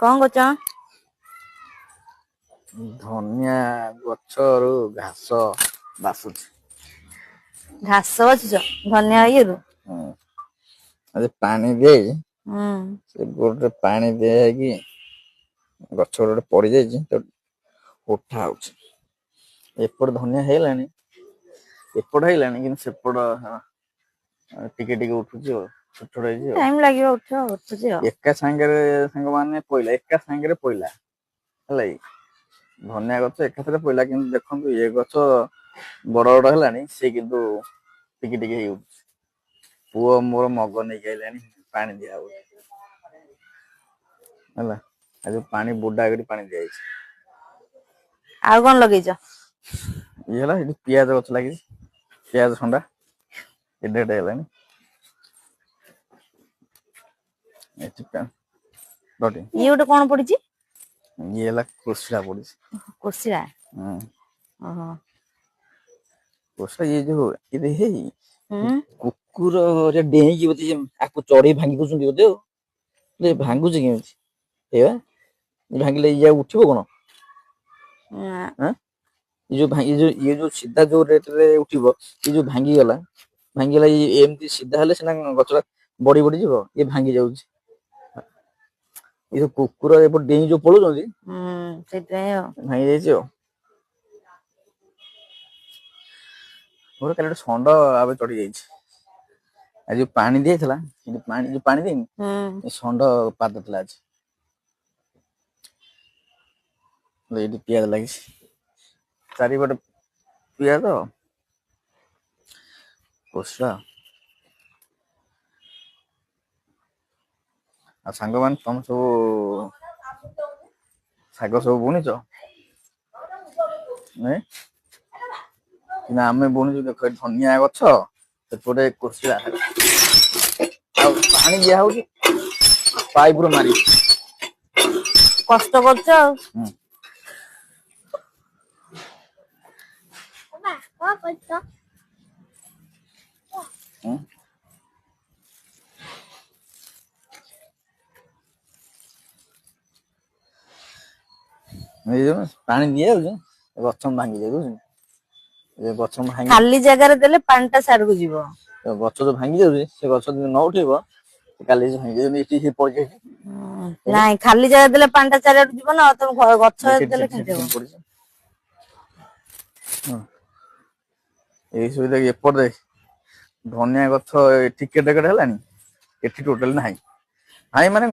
କଣ କରୁଛ? ଧନିଆ ଗଛରୁ ଘାସ ବାଛୁଛି। ଘାସ ବାଛୁଛ ଧନିଆ ଇଏରୁ? ଆଜି ପାଣି ଦେଇ ହୁଁ। ସେ ଗୋଟରେ ପାଣି ଦିଆହେଇକି ଗଛ ଗୋଟେ ପଡିଯାଇଛି ତ ଉଠା ହଉଛି। ଏପଟ ଧନିଆ ହେଇଗଲାଣି, ଏପଟ ହେଇଗଲାଣି କିନ୍ତୁ ସେପଟ ଟିକେ ଟିକେ ଉଠୁଛି ଆଉ ଛୋଟ ଛୋଟ ହେଇଛି ଆଉ। ଟାଇମ ଲାଗିବ ଉଠୁଛି ଆଉ। ଏକା ସାଙ୍ଗରେ ସାଙ୍ଗମାନେ ପଇଲା ଏକା ସାଙ୍ଗରେ ପଇଲା ହେଲା କି? ଧନିଆ ଗଛ ଏକାଥରେ ପଇଲା କିନ୍ତୁ ଦେଖନ୍ତୁ ଏ ଗଛ ବଡ ବଡ ହେଲାଣି ସେ କିନ୍ତୁ ଟିକେ ଟିକେ ହେଇ ଉଠୁଛି। ପୁଅ ମୋର ମଗ ନେଇକି ଆଇଲାଣି ପାଣି ଦିଆହବ। ହେଲା ଆଜି ପାଣି ବୁଡା କରି ପାଣି ଦିଆଯାଇଛି। ଆଉ କଣ ଲଗେଇଛ? ଇଏ ହେଲା ଏଠି ପିଆଜ ଗଛ ଲାଗିଛି, ପିଆଜ ଷଣ୍ଢା ଏଡେ ଏଡେ ହେଲାଣି। ଇଏ ଗୋଟେ କଣ ପଡିଛି? ଇଏ ହେଲା କୋଶଳା ପଡିଛି। କୋଶିଳା ହୁଁ ଓହୋ। କୋଶଳା ଇଏ ଯୋଉ ହେଇ ହୁଁ କୁକୁର ଡେଇଁକି ବୋଧେ ଆକୁ ଚଢେଇ ଭାଙ୍ଗି ଦଉଛନ୍ତି ବୋଧେ ଆଉ। ଭାଙ୍ଗୁଛି କେମିତି? ଏଇବା ଭାଙ୍ଗିଲେ ଇଏ ଆଉ ଉଠିବ କଣ? ନା। ଆଁ ଇଏ ଯୋଉ ସିଧା ଯୋଉ ରେଟ ରେ ଉଠିବ ଇଏ ଯୋଉ ଭାଙ୍ଗିଗଲା ଭାଙ୍ଗିଗଲା ଏମିତି ସିଧା ହେଲେ ସିନା ଗଛଟା ବଢି ବଢି ଯିବ ଇଏ ଭାଙ୍ଗି ଯାଉଛି। ଏଇ ଯୋଉ କୁକୁର ଏପଟ ଡେଇଁ ଯୋଉ ପଳଉଛନ୍ତି ସେଇଥିପାଇଁ ଆଉ। ଭାଙ୍ଗି ଯାଇଛି ଆଉ। ମୋର କାଲି ଗୋଟେ ଷଣ୍ଢ ଆବେ ଚଢି ଯାଇଛି। ଆଜି ଯୋଉ ପାଣି ଦିଆହେଇଥିଲା ଯୋଉ ପାଣି ହୁଁ। ଦେଇନି ଷଣ୍ଢ ପାଦ ଥିଲା ଆଜି। ଏଇଠି ପିଆଜ ଲାଗିଛି, ଚାରିପଟେ ପିଆଜ କୋଶଳା। ଆଉ ସାଙ୍ଗମାନେ ତମେ ସବୁ ଶାଗ ସବୁ ବୁଣିଛ? କିନ୍ତୁ ଆମେ ବୁଣିଛୁ ଦେଖ ଏଠି ଧନିଆ ଗଛ ସେପଟେ କୋଶଳା ଶାଗ। ଆଉ ପାଣି ଦିଆ ହଉଛି ପାଇପରୁ ମାରିକି। କଷ୍ଟ କରୁଛ ଆଉ। ହୁଁ। କଣ କରୁଛ? ଉଁ ଏଇ ପାଣି ଦିଆହଉଛି ଗଛ ଭାଙ୍ଗି ଯାଉଛି ବୁଝିଲୁ। ଏ ଗଛ ଭାଙ୍ଗି ଖାଲି ଜାଗାରେ ଦେଲେ ପାଣି ଟା ସିଆଡକୁ ଯିବ। ଗଛ ଯୋଉ ଭାଙ୍ଗି ଯାଉଛି ସେ ଗଛ ଯଦି ନ ଉଠେଇବ କାଲି ଭାଙ୍ଗି ପଡିଯାଇଛି। ନାଇଁ ଖାଲି ଜାଗା ଦେଲେ ପାଣି ଟା ଚାରିଆଡେ ଯିବ ନା ଆଉ ତମେ ଗଛ ଦେଲେ କେମିତି ହବ? ହଁ ଏଇ ସୁବିଧା କି ଏପଟେ ଦେଖ ଧନିଆ ଗଛ ଟିକେ ଟେକେଟେ ହେଲାଣି ଏଠି ଟୋଟାଲ ନାହିଁ ମାନେ